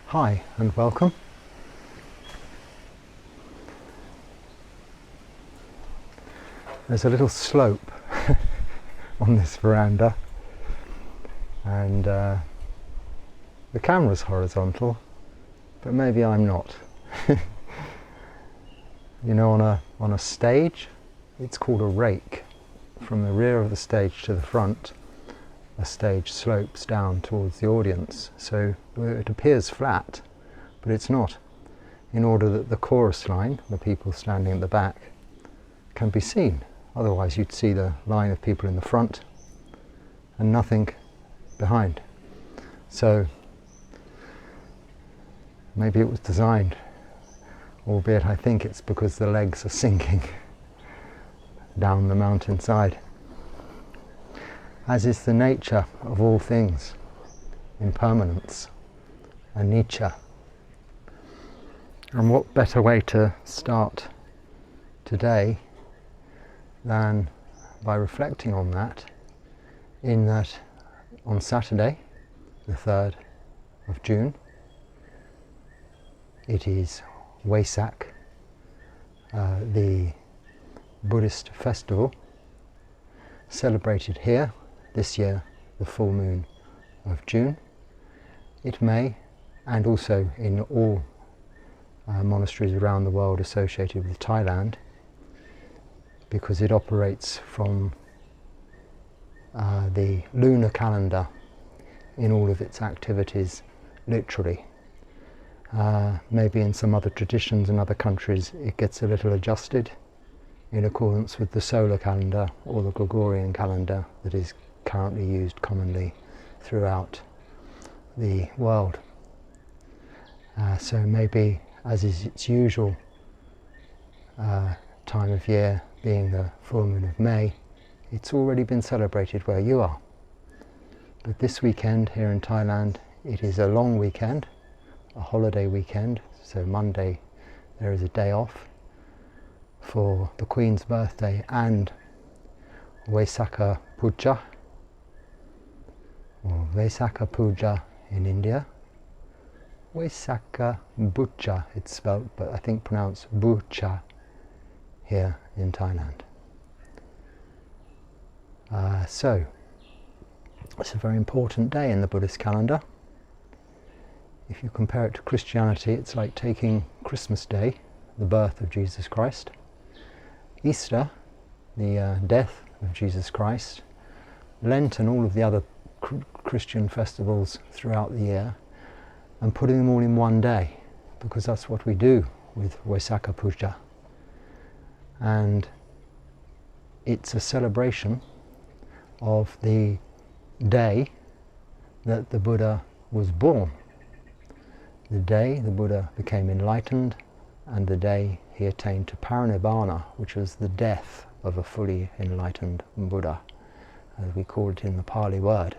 Hi and welcome. There's a little slope on this veranda and the camera's horizontal, but maybe I'm not. You know, on a stage, it's called a rake. From the rear of the stage to the front, a stage slopes down towards the audience, so it appears flat, but it's not, in order that the chorus line, the people standing at the back, can be seen. Otherwise you'd see the line of people in the front and nothing behind. So maybe it was designed, albeit I think it's because the legs are sinking down the mountainside, as is the nature of all things, impermanence, anicca. And what better way to start today than by reflecting on that, in that on Saturday, the 3rd of June, it is VESAK, the Buddhist festival, celebrated here, this year, the full moon of June. It may, and also in all monasteries around the world associated with Thailand, because it operates from the lunar calendar in all of its activities, literally. Maybe in some other traditions in other countries it gets a little adjusted in accordance with the solar calendar or the Gregorian calendar that is currently used commonly throughout the world. So maybe, as is its usual time of year, being the full moon of May, it's already been celebrated where you are. But this weekend here in Thailand, it is a long weekend, a holiday weekend, so Monday there is a day off for the Queen's birthday and VESAK Puja, or VESAK Puja in India. VESAK Puja, it's spelt, but I think pronounced Bucha here in Thailand. So it's a very important day in the Buddhist calendar. If you compare it to Christianity, it's like taking Christmas Day, the birth of Jesus Christ, Easter, the death of Jesus Christ, Lent and all of the other Christian festivals throughout the year, and putting them all in one day, because that's what we do with VESAK Puja. And it's a celebration of the day that the Buddha was born, the day the Buddha became enlightened, and the day he attained to parinibbana, which was the death of a fully enlightened Buddha, as we call it in the Pali word.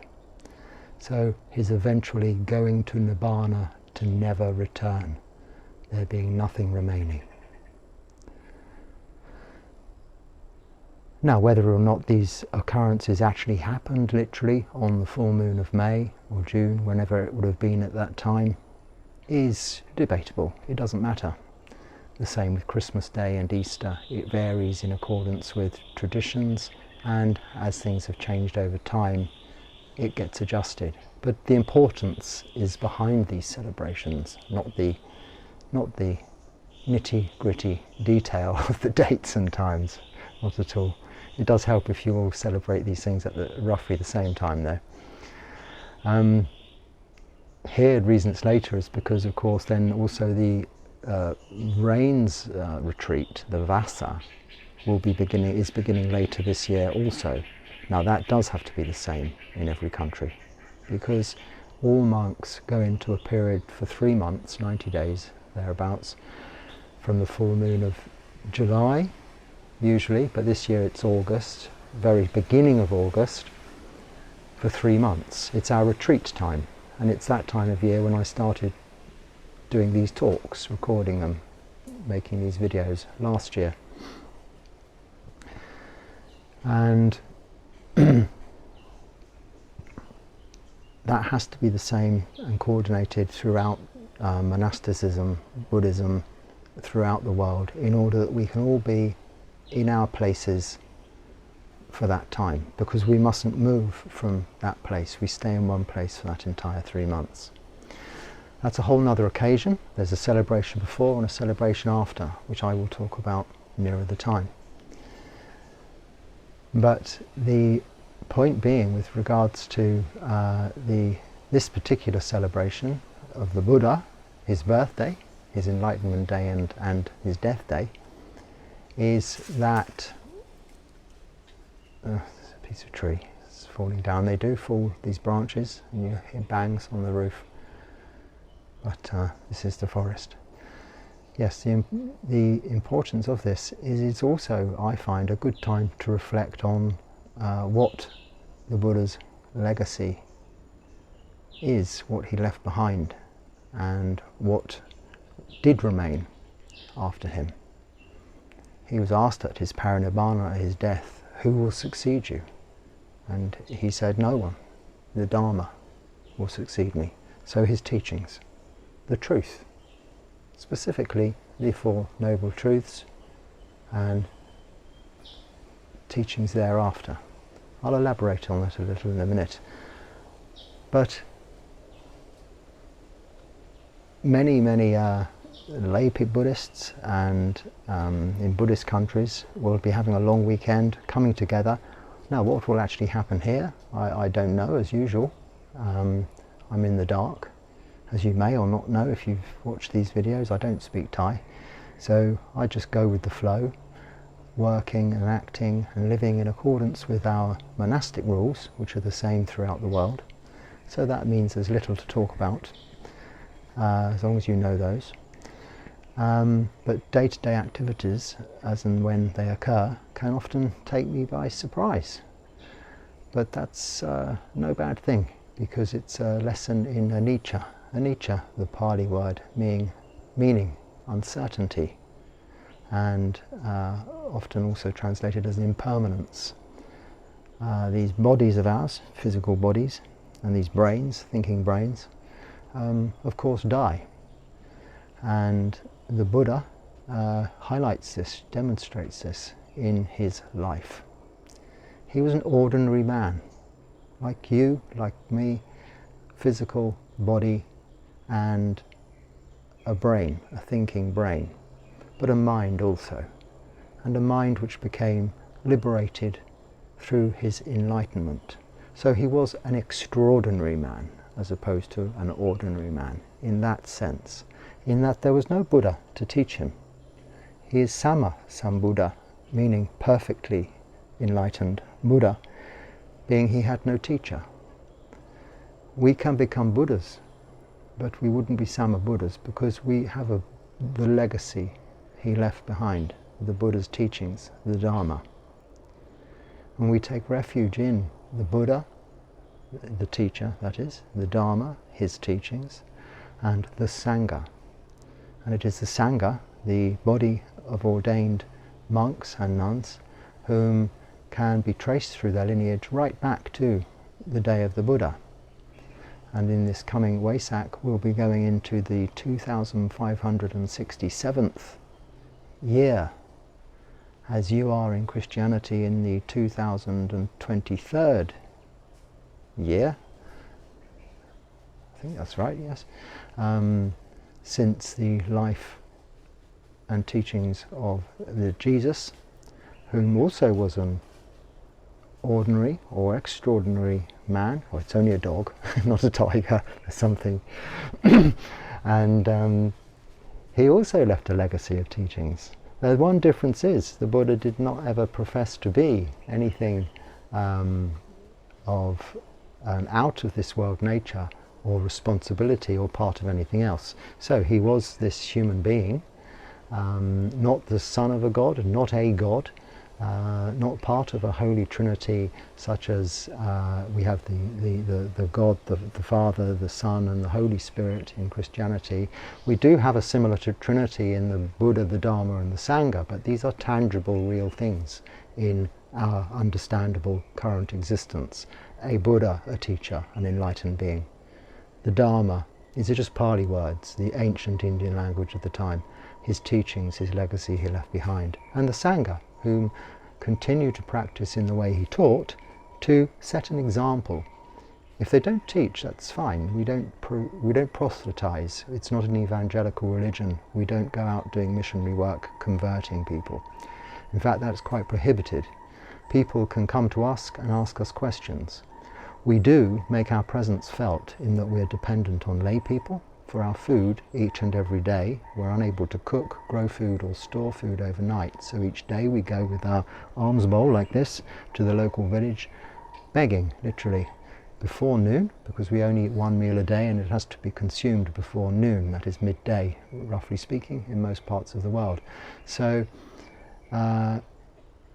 So his eventually going to nibbana, to never return, there being nothing remaining. Now, whether or not these occurrences actually happened literally on the full moon of May or June, whenever it would have been at that time, is debatable. It doesn't matter. The same with Christmas Day and Easter. It varies in accordance with traditions, and as things have changed over time, it gets adjusted. But the importance is behind these celebrations, not the nitty-gritty detail of the dates and times. Not at all. It does help if you all celebrate these things at roughly the same time, though. Here, the reason it's later is because, of course, then also the rains retreat, the Vasa, is beginning later this year also. Now that does have to be the same in every country, because all monks go into a period for 3 months, 90 days thereabouts, from the full moon of July usually, but this year it's August, very beginning of August, for 3 months. It's our retreat time, and it's that time of year when I started doing these talks, recording them, making these videos last year. And that has to be the same and coordinated throughout monasticism, Buddhism, throughout the world, in order that we can all be in our places for that time, because we mustn't move from that place. We stay in one place for that entire 3 months. That's a whole nother occasion. There's a celebration before and a celebration after, which I will talk about nearer the time. But the point being, with regards to this particular celebration of the Buddha, his birthday, his Enlightenment Day and his death day, is that there's a piece of tree, it's falling down. They do fall, these branches, and you hear bangs on the roof. But this is the forest. Yes, the importance of this is it's also, I find, a good time to reflect on what the Buddha's legacy is, what he left behind, and what did remain after him. He was asked at his parinibbana, at his death, who will succeed you? And he said, no one. The Dharma will succeed me. So his teachings, the truth, specifically the Four Noble Truths and teachings thereafter. I'll elaborate on that a little in a minute. But many lay Buddhists and in Buddhist countries will be having a long weekend, coming together. Now, what will actually happen here, I don't know, as usual. I'm in the dark, as you may or not know if you've watched these videos. I don't speak Thai, so I just go with the flow, working and acting and living in accordance with our monastic rules, which are the same throughout the world. So that means there's little to talk about, as long as you know those. But day-to-day activities, as and when they occur, can often take me by surprise. But that's no bad thing, because it's a lesson in anicca. Anicca, the Pali word, meaning uncertainty, and often also translated as impermanence. These bodies of ours, physical bodies, and these brains, thinking brains, of course die. And the Buddha highlights this, demonstrates this in his life. He was an ordinary man, like you, like me, physical body and a brain, a thinking brain, but a mind also, and a mind which became liberated through his enlightenment. So he was an extraordinary man as opposed to an ordinary man in that sense, in that there was no Buddha to teach him. He is Sama Sambuddha, meaning perfectly enlightened Buddha, being he had no teacher. We can become Buddhas, but we wouldn't be Sama Buddhas because we have the legacy he left behind, the Buddha's teachings, the Dharma. And we take refuge in the Buddha, the teacher, that is, the Dharma, his teachings, and the Sangha. And it is the Sangha, the body of ordained monks and nuns, whom can be traced through their lineage right back to the day of the Buddha. And in this coming VESAK, we'll be going into the 2567th year, as you are in Christianity in the 2023rd year. I think that's right, yes. Since the life and teachings of the Jesus, whom also was an ordinary or extraordinary man. Well, it's only a dog, not a tiger, or something. And he also left a legacy of teachings. The one difference is the Buddha did not ever profess to be anything of an out of this world nature or responsibility or part of anything else. So he was this human being, not the son of a god, not a god, not part of a holy trinity such as we have the God, the Father, the Son and the Holy Spirit in Christianity. We do have a similar trinity in the Buddha, the Dharma and the Sangha, but these are tangible, real things in our understandable current existence. a Buddha, a teacher, an enlightened being. The Dharma, these are just Pali words, the ancient Indian language of the time, his teachings, his legacy he left behind, and the Sangha, whom continue to practice in the way he taught to set an example. If they don't teach, that's fine. We don't proselytize. It's not an evangelical religion. We don't go out doing missionary work converting people. In fact, that's quite prohibited. People can come to us and ask us questions. We do make our presence felt in that we're dependent on lay people for our food each and every day. We're unable to cook, grow food or store food overnight. So each day we go with our alms bowl like this to the local village, begging, literally, before noon, because we only eat one meal a day and it has to be consumed before noon, that is midday, roughly speaking, in most parts of the world. So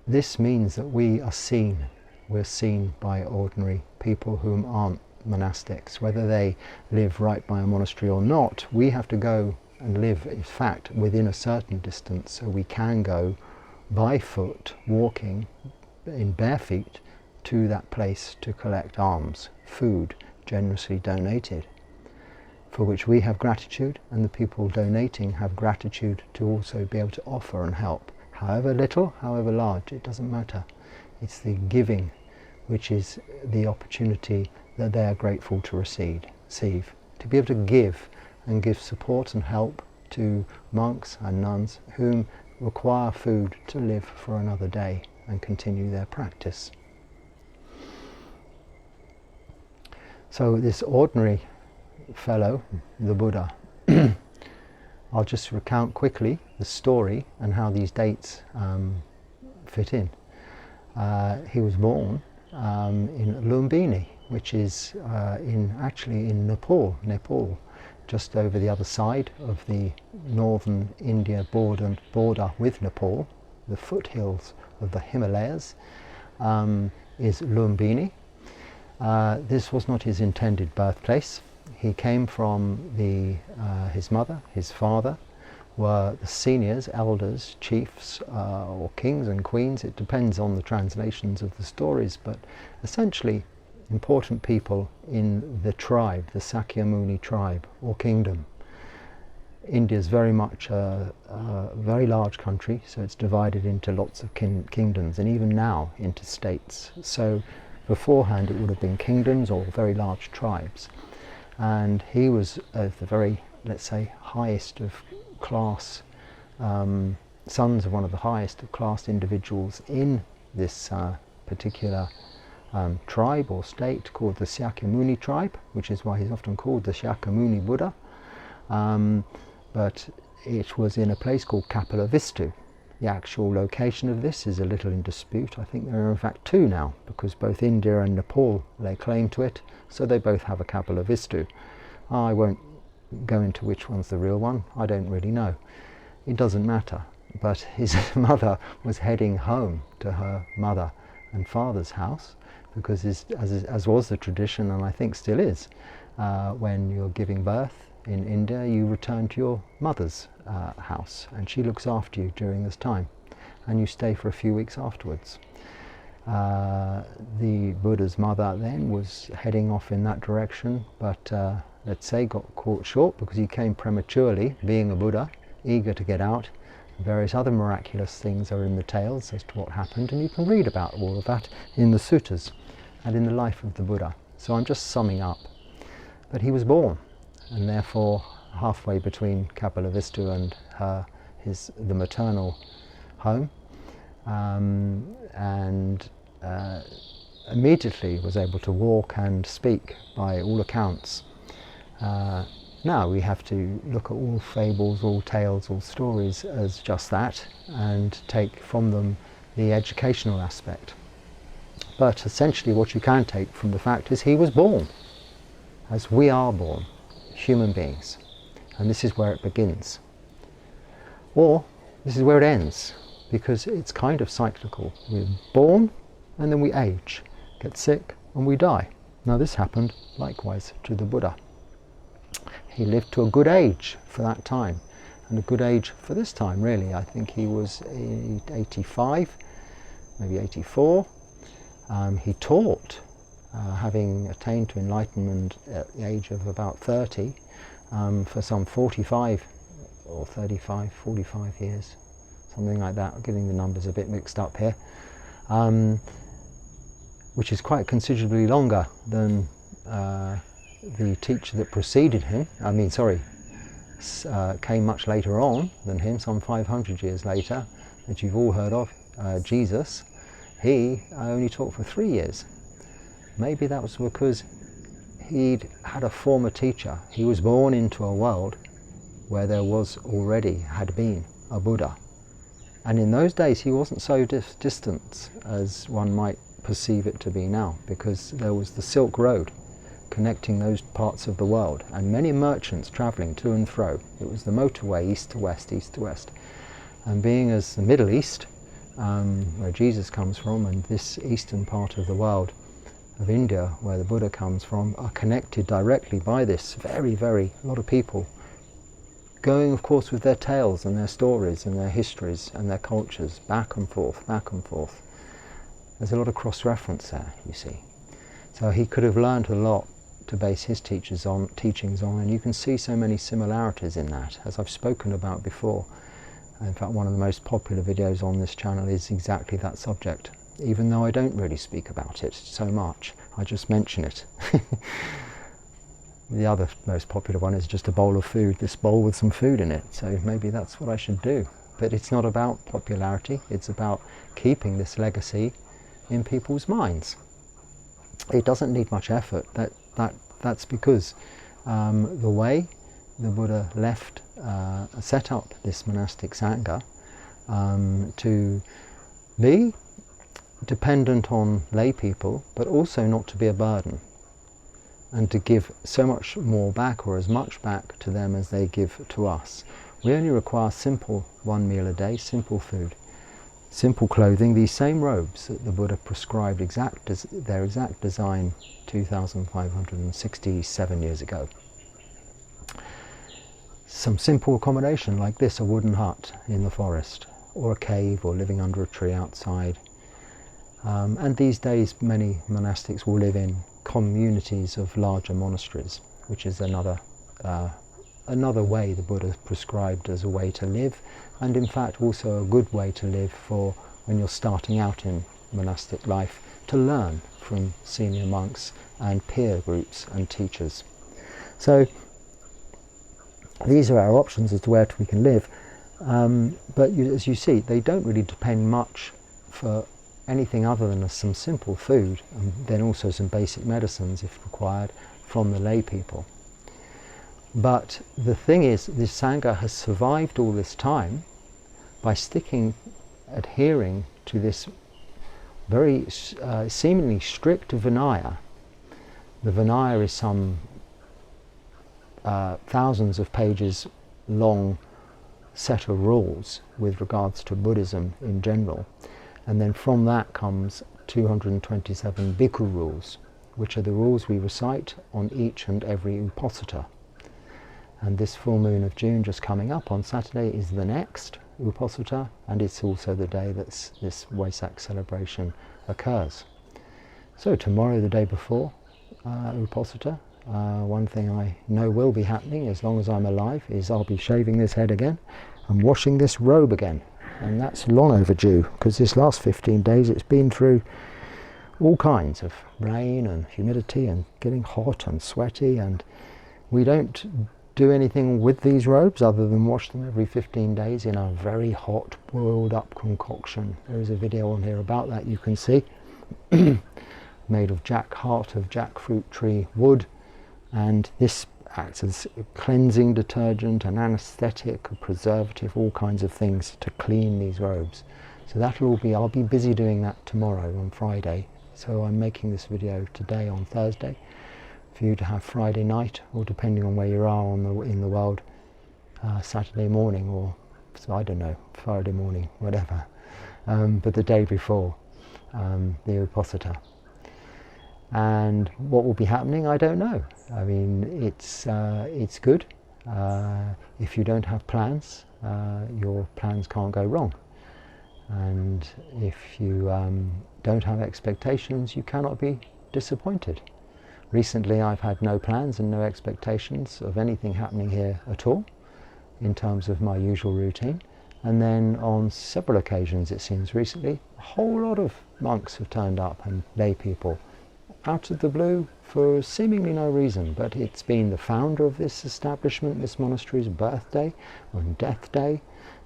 this means that we are seen. We're seen by ordinary people whom aren't monastics. Whether they live right by a monastery or not, we have to go and live, in fact, within a certain distance, so we can go by foot, walking in bare feet, to that place to collect alms, food generously donated, for which we have gratitude, and the people donating have gratitude to also be able to offer and help. However little, however large, it doesn't matter. It's the giving which is the opportunity that they are grateful to receive. To be able to give and give support and help to monks and nuns whom require food to live for another day and continue their practice. So this ordinary fellow, the Buddha, I'll just recount quickly the story and how these dates fit in. He was born in Lumbini, which is actually in Nepal, just over the other side of the northern India border with Nepal. The foothills of the Himalayas is Lumbini. This was not his intended birthplace. He came from his mother, his father were the seniors, elders, chiefs, or kings and queens. It depends on the translations of the stories, but essentially important people in the tribe, the Sakyamuni tribe or kingdom. India is very much a very large country, so it's divided into lots of kingdoms, and even now into states. So beforehand it would have been kingdoms or very large tribes. And he was the very, let's say, highest of class, sons of one of the highest of class individuals in this particular tribe or state called the Sakyamuni tribe, which is why he's often called the Shakyamuni Buddha. But it was in a place called Kapilavastu. The actual location of this is a little in dispute. I think there are in fact two now, because both India and Nepal lay claim to it, so they both have a Kapilavastu. I won't go into which one's the real one. I don't really know. It doesn't matter. But his mother was heading home to her mother and father's house, because as was the tradition, and I think still is, when you're giving birth in India, you return to your mother's house, and she looks after you during this time, and you stay for a few weeks afterwards. The Buddha's mother then was heading off in that direction, but let's say got caught short because he came prematurely, being a Buddha, eager to get out. Various other miraculous things are in the tales as to what happened, and you can read about all of that in the suttas and in the life of the Buddha. So I'm just summing up. But he was born, and therefore halfway between Kapilavastu and the maternal home, and immediately was able to walk and speak by all accounts. Now we have to look at all fables, all tales, all stories as just that, and take from them the educational aspect. But essentially what you can take from the fact is he was born, as we are born, human beings. And this is where it begins. Or this is where it ends, because it's kind of cyclical. We're born and then we age, get sick and we die. Now this happened likewise to the Buddha. He lived to a good age for that time, and a good age for this time really. I think he was 85, maybe 84. He taught having attained to enlightenment at the age of about 30, for some 45 or 35, 45 years, something like that. I'm getting the numbers a bit mixed up here, which is quite considerably longer than the teacher that preceded him. Came much later on than him, some 500 years later, that you've all heard of, Jesus. He only taught for 3 years. Maybe that was because he'd had a former teacher. He was born into a world where there had been a Buddha. And in those days he wasn't so distant as one might perceive it to be now, because there was the Silk Road connecting those parts of the world, and many merchants travelling to and fro. It was the motorway east to west, east to west. And being as the Middle East, where Jesus comes from, and this eastern part of the world of India, where the Buddha comes from, are connected directly by this very, very lot of people going, of course, with their tales and their stories and their histories and their cultures, back and forth, back and forth. There's a lot of cross-reference there, you see. So he could have learned a lot to base his teachings on, and you can see so many similarities in that, as I've spoken about before. In fact, one of the most popular videos on this channel is exactly that subject, even though I don't really speak about it so much. I just mention it. The other most popular one is just a bowl of food, this bowl with some food in it, so maybe that's what I should do. But it's not about popularity, it's about keeping this legacy in people's minds. It doesn't need much effort. That's because the way the Buddha set up this monastic sangha to be dependent on lay people, but also not to be a burden, and to give so much more back, or as much back to them as they give to us. We only require simple 1 meal a day, simple food, simple clothing, these same robes that the Buddha prescribed their exact design 2,567 years ago. Some simple accommodation like this, a wooden hut in the forest, or a cave, or living under a tree outside. And these days many monastics will live in communities of larger monasteries, which is another way the Buddha prescribed as a way to live, and in fact also a good way to live for when you're starting out in monastic life, to learn from senior monks and peer groups and teachers. So these are our options as to where we can live, but as you see, they don't really depend much for anything other than some simple food, and then also some basic medicines if required from the lay people. But the thing is, this Sangha has survived all this time by adhering to this very seemingly strict Vinaya. The Vinaya is some thousands of pages long set of rules with regards to Buddhism in general. And then from that comes 227 Bhikkhu rules, which are the rules we recite on each and every Uposatha. And this full moon of June just coming up on Saturday is the next Uposatha, and it's also the day that this VESAK celebration occurs. So tomorrow, the day before Uposatha, one thing I know will be happening as long as I'm alive is I'll be shaving this head again and washing this robe again. And that's long overdue, because this last 15 days it's been through all kinds of rain and humidity and getting hot and sweaty, and we don't do anything with these robes other than wash them every 15 days in a very hot boiled up concoction. There is a video on here about that, you can see, made of heart of jackfruit tree wood, and this acts as a cleansing detergent, an anesthetic, a preservative, all kinds of things to clean these robes. So I'll be busy doing that tomorrow on Friday. So I'm making this video today on Thursday for you to have Friday night, or depending on where you are in the world, Saturday morning, or so I don't know, Friday morning, whatever. But the day before the Uposatha. And what will be happening, I don't know. I mean, it's good. If you don't have plans, your plans can't go wrong. And if you don't have expectations, you cannot be disappointed. Recently I've had no plans and no expectations of anything happening here at all in terms of my usual routine. And then on several occasions, it seems recently, a whole lot of monks have turned up and lay people out of the blue for seemingly no reason, but it's been the founder of this establishment, this monastery's birthday and death day,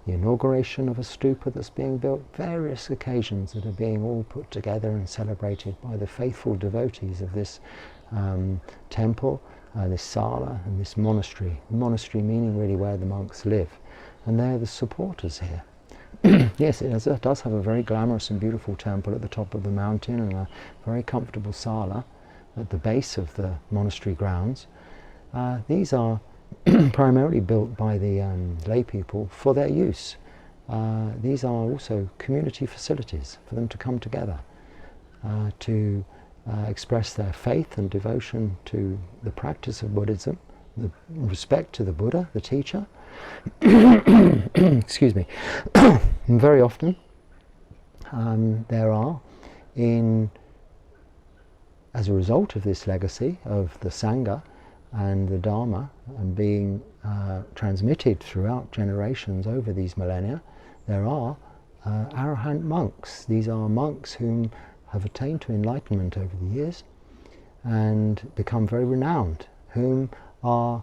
the inauguration of a stupa that's being built, various occasions that are being all put together and celebrated by the faithful devotees of this temple, this sala and this monastery. Monastery meaning really where the monks live, and they're the supporters here. Yes, it does have a very glamorous and beautiful temple at the top of the mountain and a very comfortable sala at the base of the monastery grounds. These are primarily built by the lay people for their use. These are also community facilities for them to come together to express their faith and devotion to the practice of Buddhism, the respect to the Buddha, the teacher. Excuse me. And very often there are, as a result of this legacy of the Sangha and the Dharma and being transmitted throughout generations over these millennia, there are arahant monks. These are monks whom have attained to enlightenment over the years and become very renowned, whom are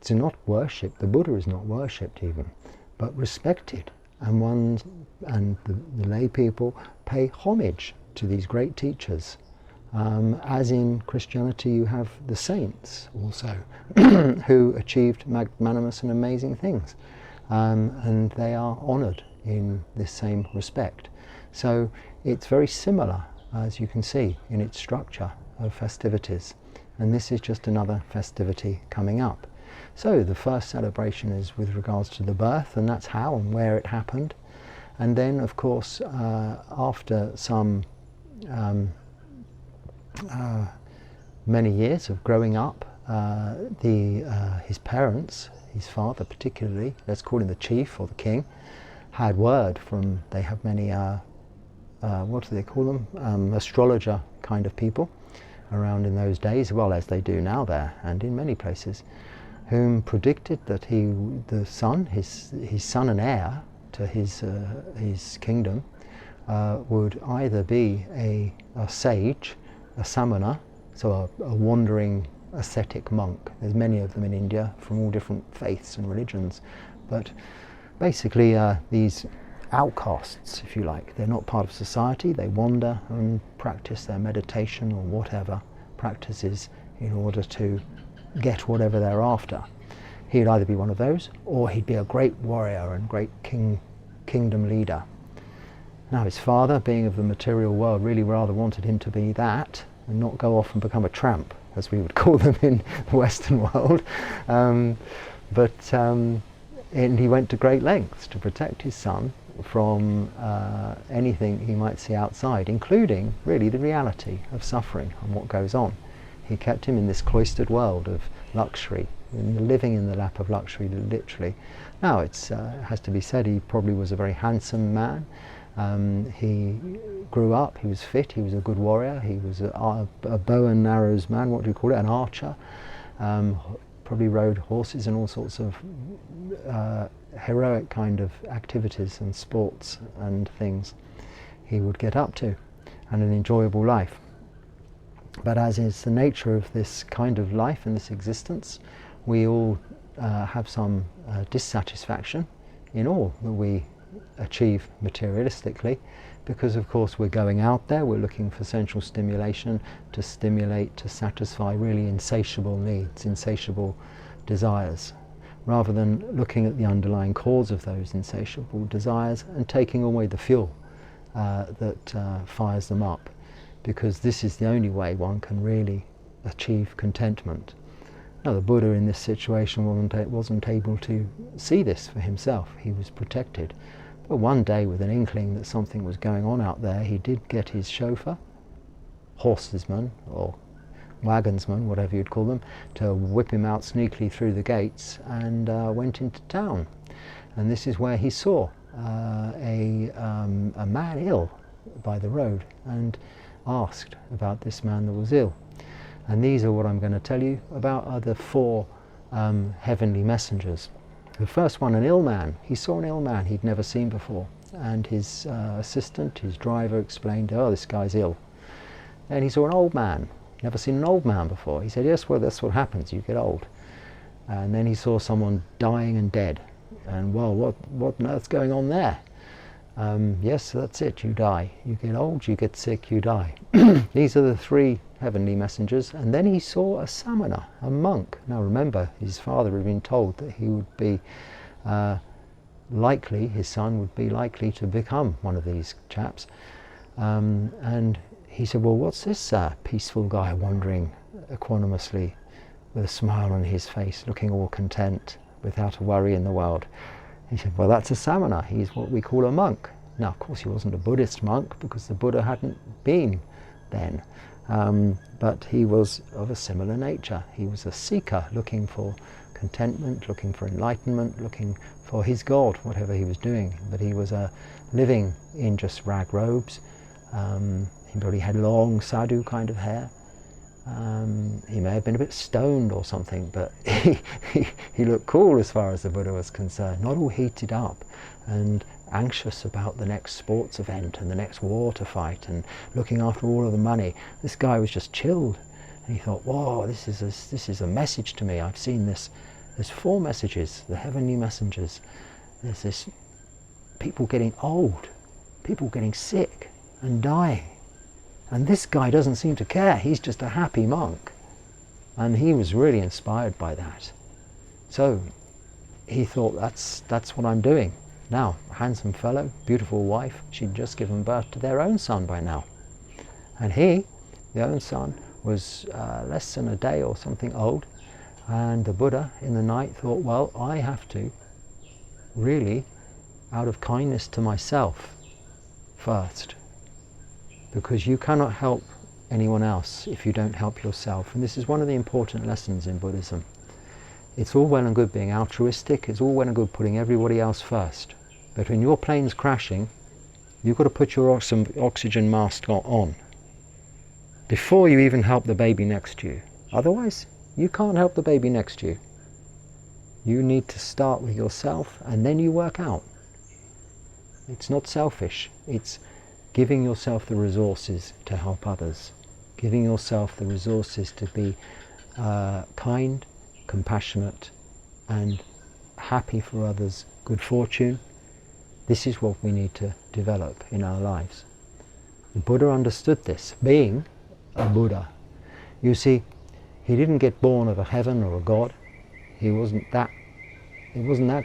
to not worshipped, the Buddha is not worshipped even, but respected, and the lay people pay homage to these great teachers. As in Christianity you have the saints also who achieved magnanimous and amazing things, and they are honoured in this same respect. So it's very similar, as you can see, in its structure of festivities, and this is just another festivity coming up. So the first celebration is with regards to the birth, and that's how and where it happened. And then, of course, after some many years of growing up, his parents, his father particularly, let's call him the chief or the king, had word from, they have many, what do they call them, astrologer kind of people around in those days, well, as they do now there and in many places, whom predicted that the son, his son and heir to his kingdom, would either be a sage, a samana, so a wandering ascetic monk. There's many of them in India from all different faiths and religions, but basically these outcasts, if you like. They're not part of society, they wander and practice their meditation or whatever practices in order to get whatever they're after. He'd either be one of those, or he'd be a great warrior and great kingdom leader. Now his father, being of the material world, really rather wanted him to be that and not go off and become a tramp, as we would call them in the Western world. And he went to great lengths to protect his son from anything he might see outside, including really the reality of suffering and what goes on. He kept him in this cloistered world of luxury, living in the lap of luxury, literally. Now it has to be said, he probably was a very handsome man. He grew up, he was fit, he was a good warrior, he was a bow and arrows man, what do you call it, an archer. Probably rode horses and all sorts of heroic kind of activities and sports and things he would get up to, and an enjoyable life. But as is the nature of this kind of life and this existence, we all have some dissatisfaction in all that we achieve materialistically, because of course we're going out there, we're looking for sensual stimulation to stimulate, to satisfy really insatiable needs, insatiable desires, rather than looking at the underlying cause of those insatiable desires and taking away the fuel that fires them up, because this is the only way one can really achieve contentment. Now the Buddha in this situation wasn't able to see this for himself, he was protected. But one day, with an inkling that something was going on out there, he did get his chauffeur, horsesman or wagonsman, whatever you'd call them, to whip him out sneakily through the gates, and went into town. And this is where he saw a man ill by the road, and asked about this man that was ill. And these are what I'm going to tell you about, are the 4 heavenly messengers. The first one, an ill man. He saw an ill man he'd never seen before, and his assistant, his driver, explained, oh, this guy's ill. And he saw an old man, never seen an old man before. He said, yes, well, that's what happens, you get old. And then he saw someone dying and dead. And, well, what on earth's going on there? Yes, that's it, you die. You get old, you get sick, you die. These are the 3 heavenly messengers. And then he saw a samana, a monk. Now remember, his father had been told that he would be likely, his son would be likely to become one of these chaps. And he said, well, what's this peaceful guy wandering equanimously with a smile on his face, looking all content, without a worry in the world? He said, well, that's a samana. He's what we call a monk. Now, of course, he wasn't a Buddhist monk because the Buddha hadn't been then. But he was of a similar nature. He was a seeker, looking for contentment, looking for enlightenment, looking for his God, whatever he was doing. But he was living in just rag robes. He probably had long sadhu kind of hair. He may have been a bit stoned or something, but he looked cool as far as the Buddha was concerned, not all heated up and anxious about the next sports event and the next war to fight and looking after all of the money. This guy was just chilled, and he thought, whoa, this is a message to me. I've seen this. There's 4 messages, the heavenly messengers. There's this people getting old, people getting sick and dying. And this guy doesn't seem to care. He's just a happy monk. And he was really inspired by that. So he thought, that's what I'm doing. Now, handsome fellow, beautiful wife, she'd just given birth to their own son by now. And he, the own son, was less than a day or something old. And the Buddha in the night thought, well, I have to really, out of kindness to myself first, because you cannot help anyone else if you don't help yourself. And this is one of the important lessons in Buddhism. It's all well and good being altruistic, it's all well and good putting everybody else first. But when your plane's crashing, you've got to put your oxygen mask on before you even help the baby next to you. Otherwise, you can't help the baby next to you. You need to start with yourself and then you work out. It's not selfish, it's giving yourself the resources to help others, giving yourself the resources to be kind, compassionate, and happy for others' good fortune. This is what we need to develop in our lives. The Buddha understood this, being a Buddha. You see, he didn't get born of a heaven or a God. It wasn't that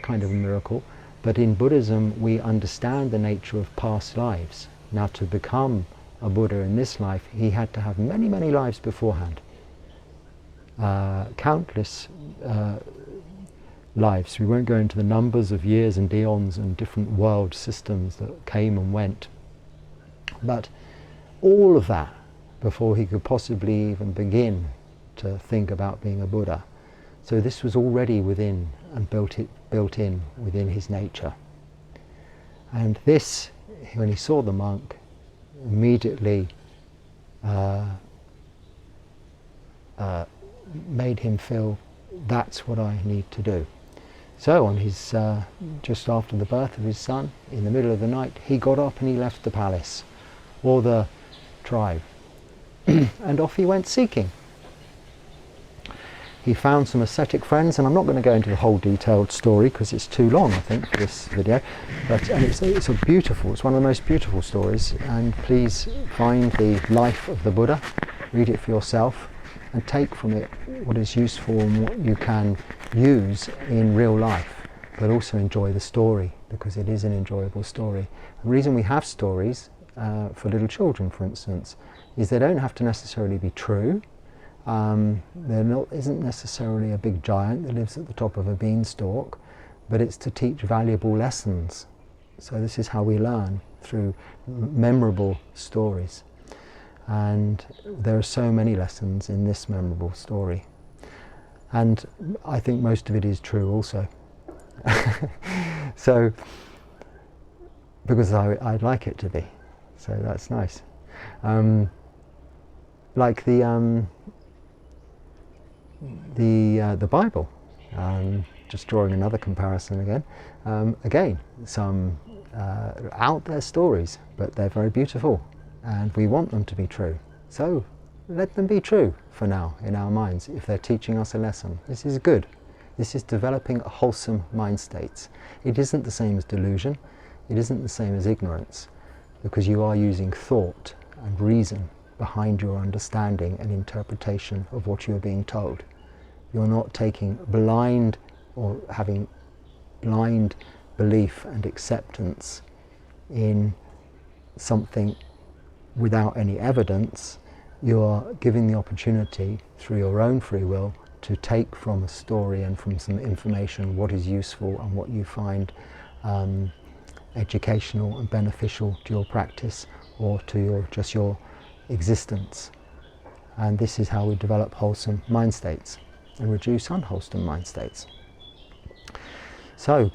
kind of a miracle. But in Buddhism, we understand the nature of past lives. Now, to become a Buddha in this life, he had to have many, many lives beforehand. Countless lives. We won't go into the numbers of years and eons and different world systems that came and went. But all of that before he could possibly even begin to think about being a Buddha. So this was already within and built in within his nature. And this, when he saw the monk, immediately made him feel, that's what I need to do. So on his, just after the birth of his son, in the middle of the night, he got up and he left the palace, or the tribe, and off he went seeking. He found some ascetic friends, and I'm not going to go into the whole detailed story because it's too long, I think, for this video. But it's one of the most beautiful stories. And please find the life of the Buddha, read it for yourself, and take from it what is useful and what you can use in real life. But also enjoy the story, because it is an enjoyable story. The reason we have stories for little children, for instance, is they don't have to necessarily be true. There isn't necessarily a big giant that lives at the top of a beanstalk, but it's to teach valuable lessons. So this is how we learn, through memorable stories. And there are so many lessons in this memorable story. And I think most of it is true also. So, because I'd like it to be. So that's nice. like the Bible. Just drawing another comparison again. Again, some out there stories, but they're very beautiful, and we want them to be true. So let them be true for now in our minds if they're teaching us a lesson. This is good. This is developing a wholesome mind states. It isn't the same as delusion. It isn't the same as ignorance, because you are using thought and reason behind your understanding and interpretation of what you're being told. You're not taking blind or having blind belief and acceptance in something without any evidence. You're giving the opportunity through your own free will to take from a story and from some information what is useful and what you find educational and beneficial to your practice or to just your existence. And this is how we develop wholesome mind states and reduce unwholesome mind states. So,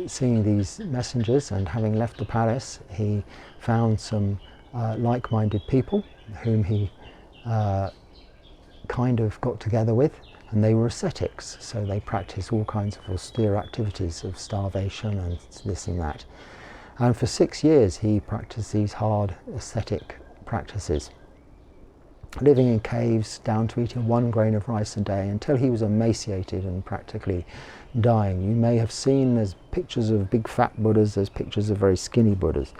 seeing these messengers and having left the palace, he found some like-minded people whom he kind of got together with, and they were ascetics, so they practiced all kinds of austere activities of starvation and this and that. And for 6 years he practiced these hard ascetic practices, living in caves down to eating 1 grain of rice a day until he was emaciated and practically dying. You may have seen there's pictures of big fat Buddhas, there's pictures of very skinny Buddhas.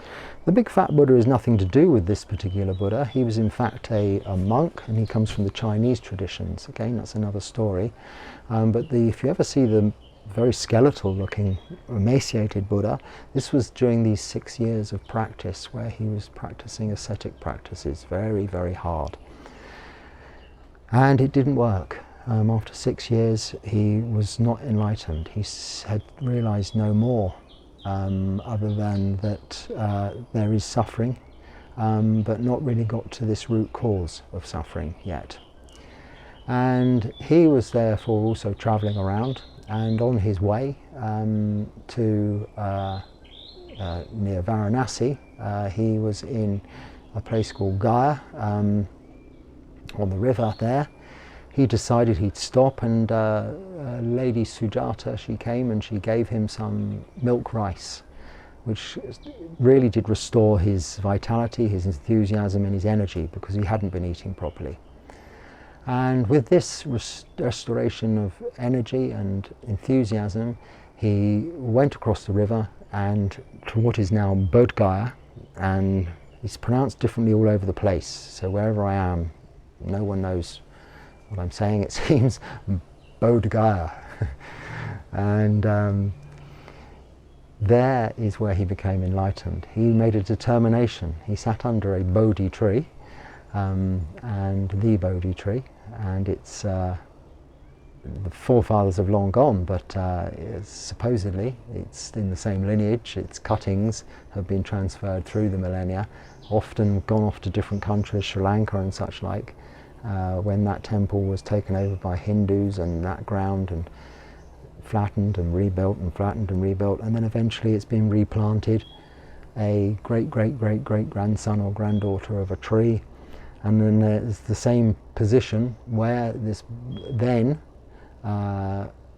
The big fat Buddha has nothing to do with this particular Buddha. He was in fact a monk, and he comes from the Chinese traditions. Again, that's another story. But if you ever see the very skeletal looking emaciated Buddha, this was during these 6 years of practice where he was practicing ascetic practices very, very hard. And it didn't work. After 6 years he was not enlightened. He had realized no more other than that there is suffering, but not really got to this root cause of suffering yet. And he was therefore also travelling around, and on his way to near Varanasi, he was in a place called Gaya, on the river there. He decided he'd stop, and Lady Sujata, she came and she gave him some milk rice, which really did restore his vitality, his enthusiasm and his energy, because he hadn't been eating properly. And with this restoration of energy and enthusiasm, he went across the river and to what is now Bodh Gaya, and it's pronounced differently all over the place, so wherever I am, no one knows what I'm saying, it seems. Bodh Gaya. And there is where he became enlightened. He made a determination. He sat under a Bodhi tree, and the Bodhi tree, and it's the forefathers have long gone, but supposedly it's in the same lineage. Its cuttings have been transferred through the millennia, often gone off to different countries, Sri Lanka and such like. When that temple was taken over by Hindus and that ground and flattened and rebuilt and flattened and rebuilt, and then eventually it's been replanted, a great-great-great-great-grandson or granddaughter of a tree, and then there's the same position where this then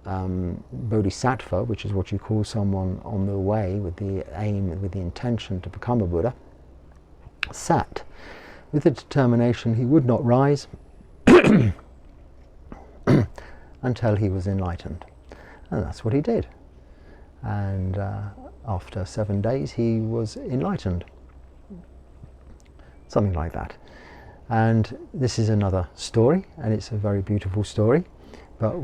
Bodhisattva, which is what you call someone on the way with the aim, with the intention to become a Buddha, sat with the determination he would not rise until he was enlightened. And that's what he did. And after 7 days he was enlightened. Something like that. And this is another story, and it's a very beautiful story, but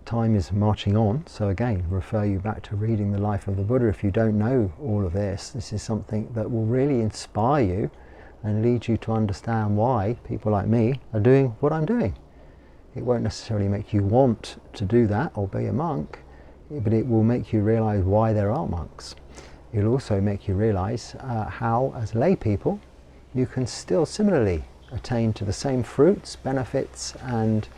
time is marching on, so again, refer you back to reading the life of the Buddha. If you don't know all of this, this is something that will really inspire you and lead you to understand why people like me are doing what I'm doing. It won't necessarily make you want to do that or be a monk, but it will make you realize why there are monks. It'll also make you realize how, as lay people, you can still similarly attain to the same fruits, benefits, and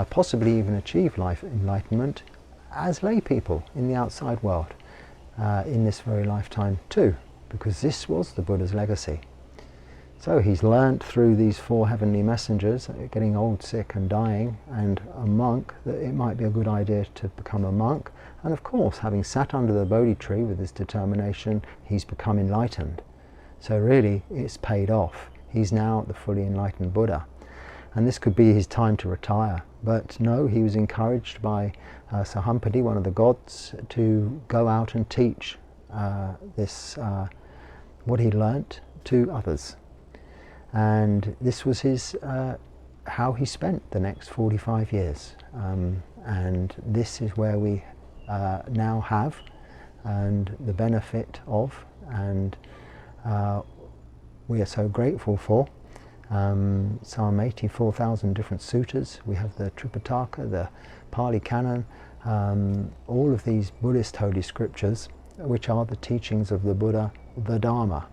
possibly even achieve life enlightenment as lay people in the outside world in this very lifetime too, because this was the Buddha's legacy. So he's learnt through these 4 heavenly messengers, getting old, sick and dying, and a monk, that it might be a good idea to become a monk. And of course, having sat under the Bodhi tree with his determination, he's become enlightened. So really, it's paid off. He's now the fully enlightened Buddha. And this could be his time to retire. But no, he was encouraged by Sahampati, one of the gods, to go out and teach what he learnt to others. And this was his how he spent the next 45 years. And this is where we now have and the benefit of, and we are so grateful for. Some 84,000 different suttas. We have the Tripitaka, the Pali Canon, all of these Buddhist holy scriptures, which are the teachings of the Buddha, the Dharma.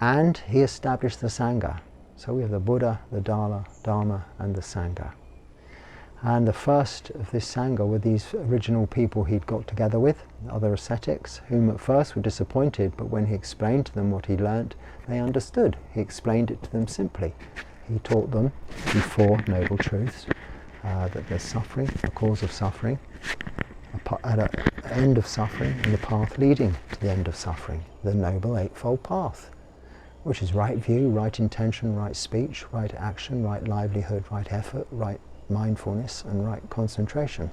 And he established the Sangha. So we have the Buddha, the Dharma and the Sangha. And the first of this Sangha were these original people he'd got together with, other ascetics, whom at first were disappointed, but when he explained to them what he learnt, they understood. He explained it to them simply. He taught them the 4 noble truths, that there's suffering, a cause of suffering, an end of suffering, and the path leading to the end of suffering, the Noble Eightfold Path, which is right view, right intention, right speech, right action, right livelihood, right effort, right mindfulness and right concentration.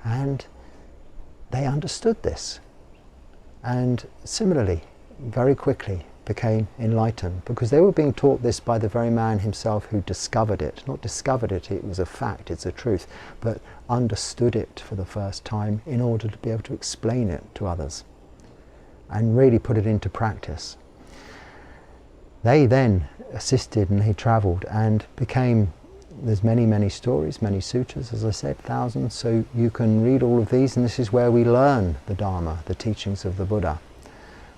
And they understood this, and similarly, very quickly became enlightened, because they were being taught this by the very man himself who discovered it. Not discovered it, it was a fact, it's a truth, but understood it for the first time in order to be able to explain it to others and really put it into practice. They then assisted, and he travelled and became, there's many stories, many sutras, as I said, thousands, so you can read all of these, and this is where we learn the Dharma, the teachings of the Buddha.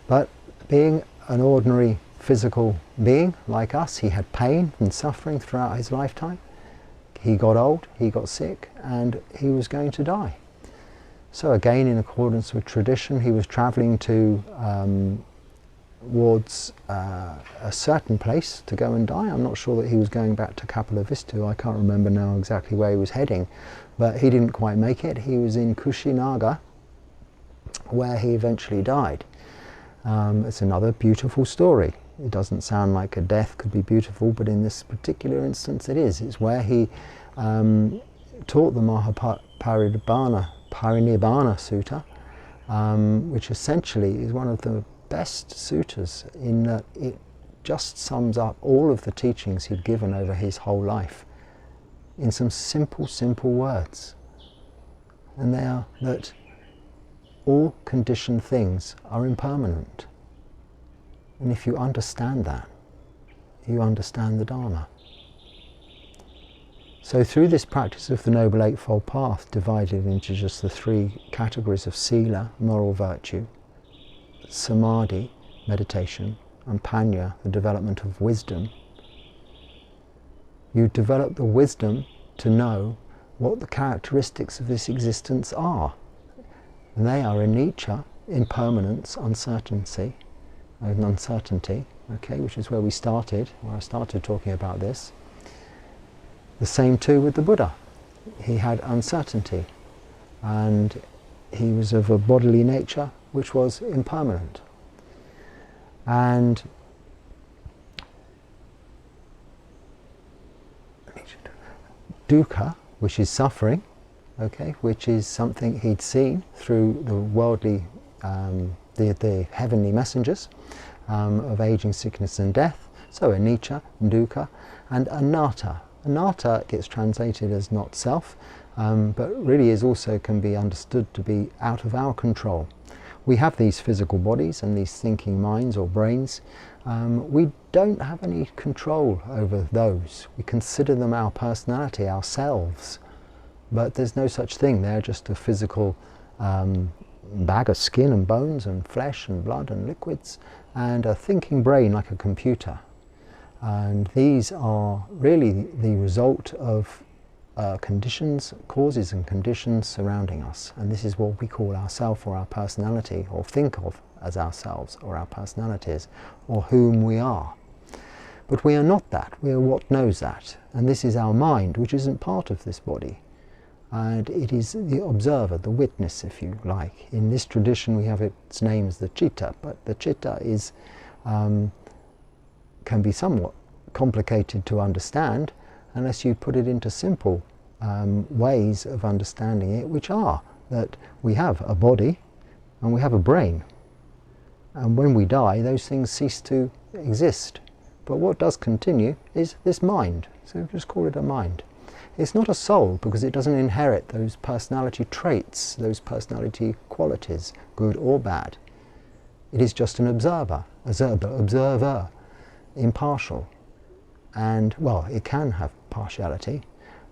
But being an ordinary physical being like us, he had pain and suffering throughout his lifetime. He got old, he got sick, and he was going to die. So again, in accordance with tradition, he was travelling towards a certain place to go and die. I'm not sure that he was going back to Kapilavastu. I can't remember now exactly where he was heading, but he didn't quite make it. He was in Kushinagar, where he eventually died. It's another beautiful story. It doesn't sound like a death could be beautiful, but in this particular instance it is. It's where he taught the Mahaparinibbana Sutta, which essentially is one of the best suttas, in that it just sums up all of the teachings he'd given over his whole life in some simple words. And they are that all conditioned things are impermanent. And if you understand that, you understand the Dharma. So through this practice of the Noble Eightfold Path, divided into just the 3 categories of Sila, moral virtue, Samadhi, meditation, and Panya, the development of wisdom, you develop the wisdom to know what the characteristics of this existence are. And they are anicca, impermanence, uncertainty, okay, which is where we started, where I started talking about this. The same too with the Buddha. He had uncertainty, and he was of a bodily nature which was impermanent. And dukkha, which is suffering, okay, which is something he'd seen through the worldly, the heavenly messengers of aging, sickness and death. So anicca, dukkha, and anatta. Anatta gets translated as not self, but really is also can be understood to be out of our control. We have these physical bodies and these thinking minds or brains. We don't have any control over those. We consider them our personality, ourselves, but there's no such thing. They're just a physical bag of skin and bones and flesh and blood and liquids, and a thinking brain like a computer. And these are really the result of conditions, causes and conditions surrounding us. And this is what we call ourself or our personality, or think of as ourselves or our personalities, or whom we are. But we are not that. We are what knows that. And this is our mind, which isn't part of this body. And it is the observer, the witness, if you like. In this tradition we have its name as the citta, but the citta is, can be somewhat complicated to understand unless you put it into simple ways of understanding it, which are that we have a body and we have a brain. And when we die, those things cease to exist. But what does continue is this mind. So just call it a mind. It's not a soul because it doesn't inherit those personality traits, those personality qualities, good or bad. It is just an observer, impartial. And, well, it can have partiality,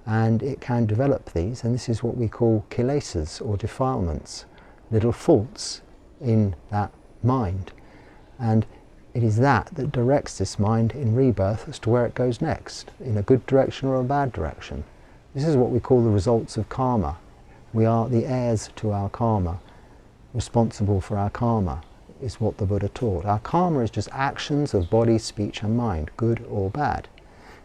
and it can develop these, and this is what we call kilesas, or defilements, little faults in that mind. And it is that directs this mind in rebirth as to where it goes next, in a good direction or a bad direction. This is what we call the results of karma. We are the heirs to our karma, responsible for our karma, is what the Buddha taught. Our karma is just actions of body, speech and mind, good or bad.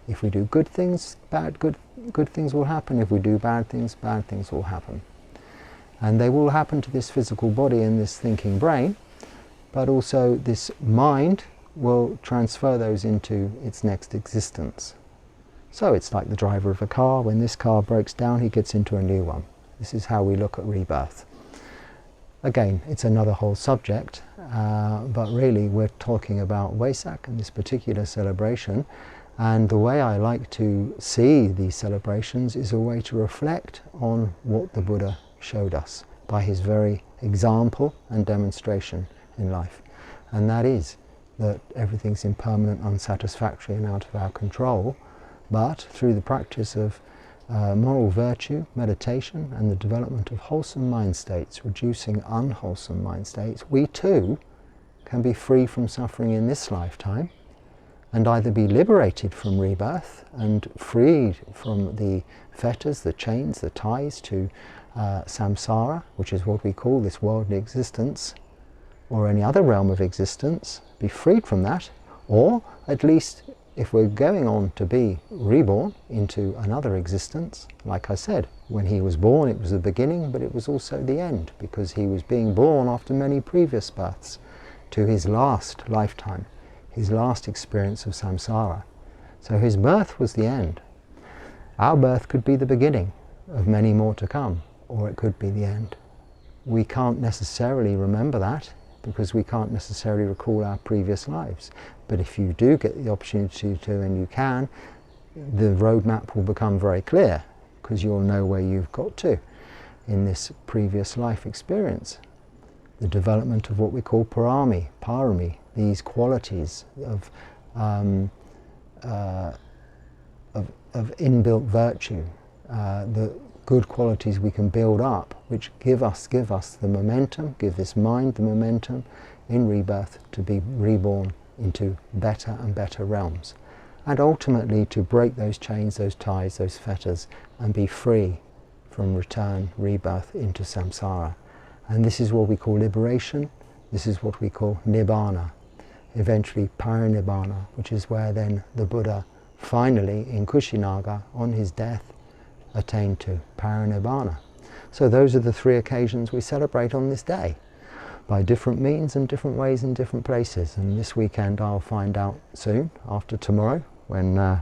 If we do good things, good things will happen. If we do bad things will happen. And they will happen to this physical body and this thinking brain, but also this mind will transfer those into its next existence. So it's like the driver of a car. When this car breaks down, he gets into a new one. This is how we look at rebirth. Again, it's another whole subject, but really we're talking about VESAK and this particular celebration. And the way I like to see these celebrations is a way to reflect on what the Buddha showed us by his very example and demonstration in life. And that is that everything's impermanent, unsatisfactory and out of our control, but through the practice of moral virtue, meditation and the development of wholesome mind states, reducing unwholesome mind states, we too can be free from suffering in this lifetime and either be liberated from rebirth and freed from the fetters, the chains, the ties to samsara, which is what we call this worldly existence, or any other realm of existence, be freed from that, or at least if we're going on to be reborn into another existence, like I said, when he was born it was the beginning, but it was also the end, because he was being born after many previous births to his last lifetime, his last experience of samsara. So his birth was the end. Our birth could be the beginning of many more to come, or it could be the end. We can't necessarily remember that, because we can't necessarily recall our previous lives. But if you do get the opportunity to, and you can, the roadmap will become very clear, because you'll know where you've got to in this previous life experience. The development of what we call parami, these qualities of inbuilt virtue, the good qualities we can build up, which give us the momentum, give this mind the momentum in rebirth to be reborn into better and better realms, and ultimately to break those chains, those ties, those fetters, and be free from return, rebirth into samsara. And this is what we call liberation. This is what we call nibbana, eventually parinibbana, which is where then the Buddha finally in Kushinaga on his death attained to parinibbana. So those are the three occasions we celebrate on this day, by different means and different ways in different places. And this weekend I'll find out soon, after tomorrow, when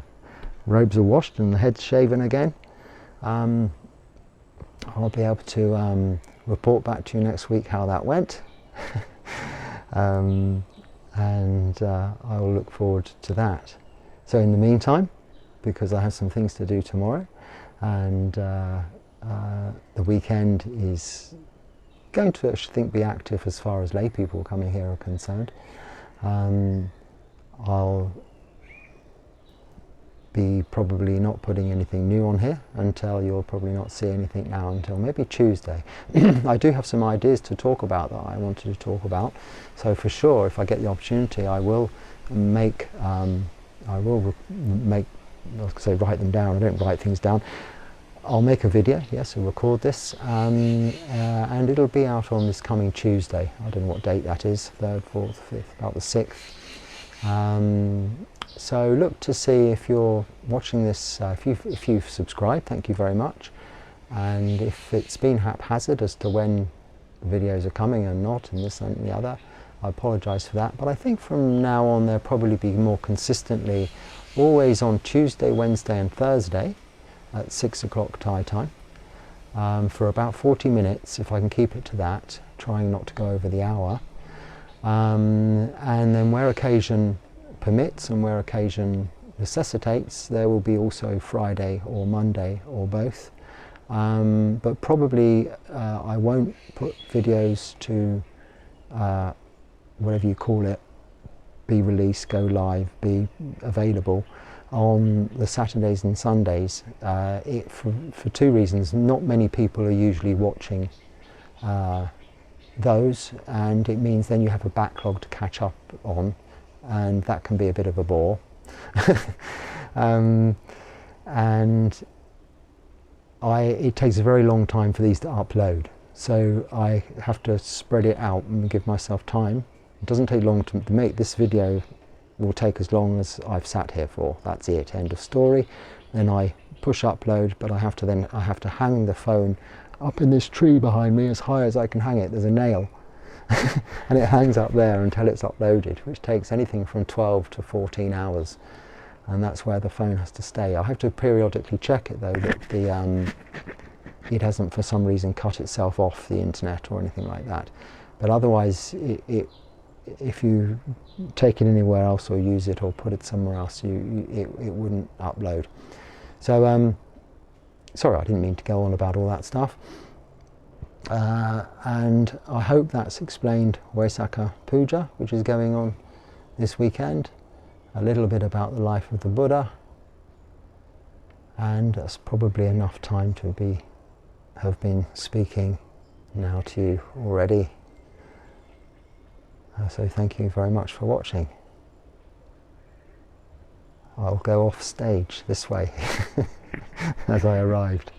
robes are washed and the head's shaven again. I'll be able to report back to you next week how that went. And I will look forward to that. So in the meantime, because I have some things to do tomorrow, and the weekend is going to, I think, be active as far as lay people coming here are concerned. I'll be probably not putting anything new on here until you'll probably not see anything now until maybe Tuesday. I do have some ideas to talk about that I wanted to talk about, so for sure if I get the opportunity I will make, I'll say write them down. I don't write things down. I'll make a video, yes, and record this, and it'll be out on this coming Tuesday. I don't know what date that is, 3rd, 4th, 5th, about the 6th. So look to see if you're watching this, if you've subscribed, thank you very much. And if it's been haphazard as to when the videos are coming and not, and this and the other, I apologise for that. But I think from now on they'll probably be more consistently, always on Tuesday, Wednesday and Thursday at 6 o'clock Thai time, for about 40 minutes, if I can keep it to that, trying not to go over the hour. And then where occasion permits and where occasion necessitates, there will be also Friday or Monday or both. But probably I won't put videos to whatever you call it, be released, go live, be available on the Saturdays and Sundays, for two reasons. Not many people are usually watching those, and it means then you have a backlog to catch up on, and that can be a bit of a bore. And it takes a very long time for these to upload, so I have to spread it out and give myself time. It doesn't take long to make this video. Will take as long as I've sat here for. That's it, end of story. Then I push upload, but I have to hang the phone up in this tree behind me as high as I can hang it. There's a nail and it hangs up there until it's uploaded, which takes anything from 12 to 14 hours, and that's where the phone has to stay. I have to periodically check it though, that it hasn't for some reason cut itself off the internet or anything like that. But otherwise, if you take it anywhere else or use it or put it somewhere else, it wouldn't upload. So sorry, I didn't mean to go on about all that stuff. And I hope that's explained VESAK Puja, which is going on this weekend, a little bit about the life of the Buddha, and that's probably enough time to have been speaking now to you already. So thank you very much for watching. I'll go off stage this way as I arrived.